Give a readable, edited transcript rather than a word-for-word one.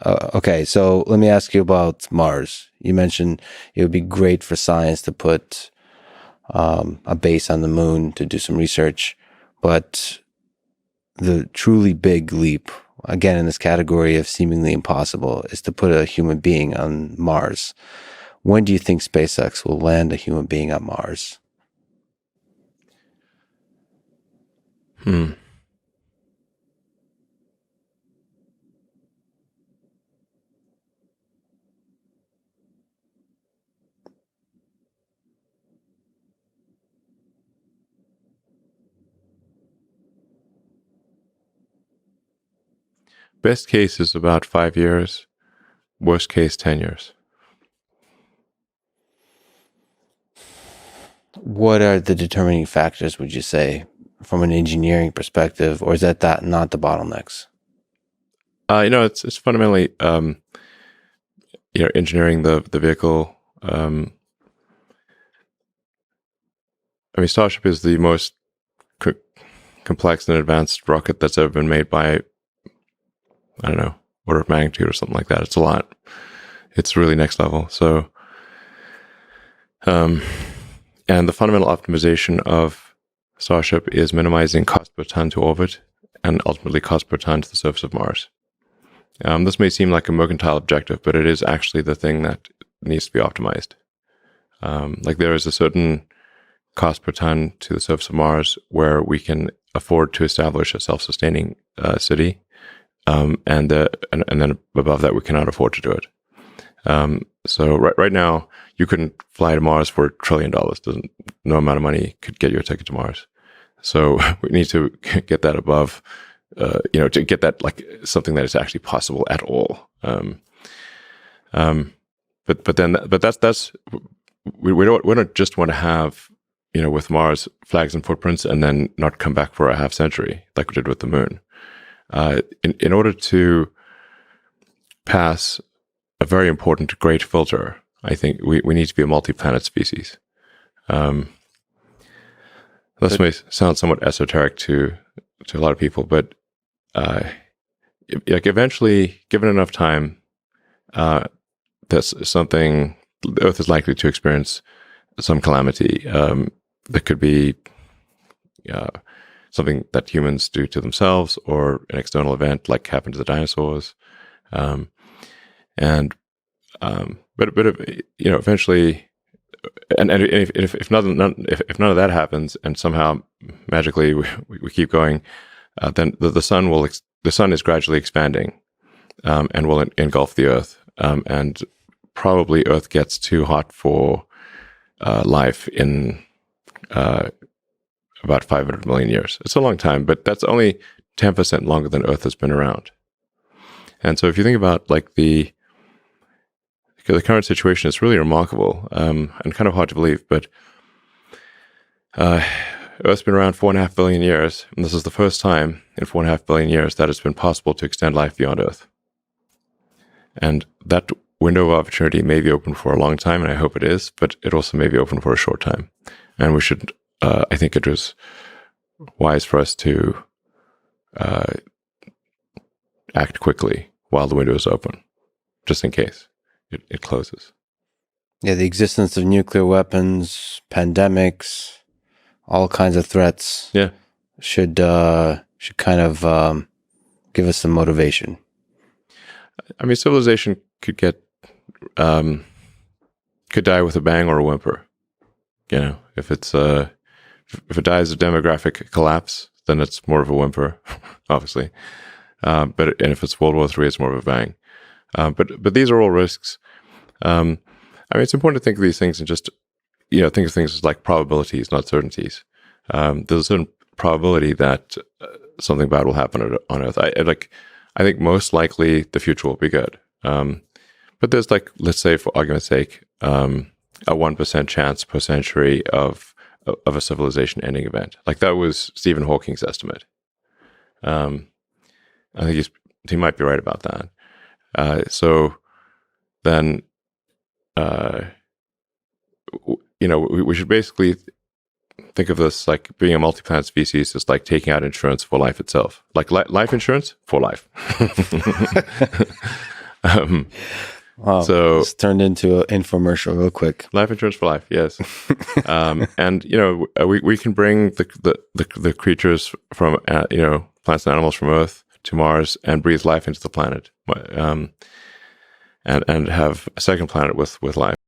Okay, so let me ask you about Mars. You mentioned it would be great for science to put a base on the moon to do some research, but the truly big leap, again in this category of seemingly impossible, is to put a human being on Mars. When do you think SpaceX will land a human being on Mars? Best case is about 5 years. Worst case, 10 years. What are the determining factors, would you say, from an engineering perspective, or is that not the bottlenecks? It's fundamentally, engineering the vehicle. Starship is the most complex and advanced rocket that's ever been made by, I don't know, order of magnitude or something like that. It's a lot. It's really next level. So, and the fundamental optimization of Starship is minimizing cost per ton to orbit and ultimately cost per ton to the surface of Mars. This may seem like a mercantile objective, but it is actually the thing that needs to be optimized. There is a certain cost per ton to the surface of Mars where we can afford to establish a self-sustaining city, and then above that we cannot afford to do it. So right now you couldn't fly to Mars for $1 trillion. No amount of money could get you a ticket to Mars. So we need to get that above, to get that like something that is actually possible at all. But that's we don't just want to have, with Mars flags and footprints and then not come back for a half century like we did with the moon. In order to pass a very important great filter, I think we need to be a multi-planet species. This may sound somewhat esoteric to a lot of people, but eventually, given enough time, the Earth is likely to experience some calamity. That could be something that humans do to themselves, or an external event like happened to the dinosaurs. But eventually, and if none of that happens, and somehow magically we keep going, then the sun is gradually expanding, and will engulf the Earth, and probably Earth gets too hot for life in about 500 million years. It's a long time, but that's only 10% longer than Earth has been around. And so if you think about the current situation, it's really remarkable, and kind of hard to believe, but Earth's been around 4.5 billion years, and this is the first time in 4.5 billion years that it's been possible to extend life beyond Earth. And that window of opportunity may be open for a long time, and I hope it is, but it also may be open for a short time. And we should, I think it was wise for us to act quickly while the window is open, just in case it closes. Yeah, the existence of nuclear weapons, pandemics, all kinds of threats. Yeah, should kind of give us some motivation. Civilization could die with a bang or a whimper. If it dies of demographic collapse, then it's more of a whimper, obviously. And if it's World War III, it's more of a bang. But these are all risks. It's important to think of these things and just, think of things as like probabilities, not certainties. There's a certain probability that something bad will happen on Earth. I think most likely the future will be good. But there's let's say for argument's sake, a 1% chance per century of a civilization ending event. That was Stephen Hawking's estimate. I think he might be right about that. So then, we should basically think of this like being a multi-planet species is like taking out insurance for life itself, like life insurance for life. Wow, so this turned into an infomercial real quick. life insurance for life, yes. And we can bring the creatures from plants and animals from Earth to Mars and breathe life into the planet, and have a second planet with life.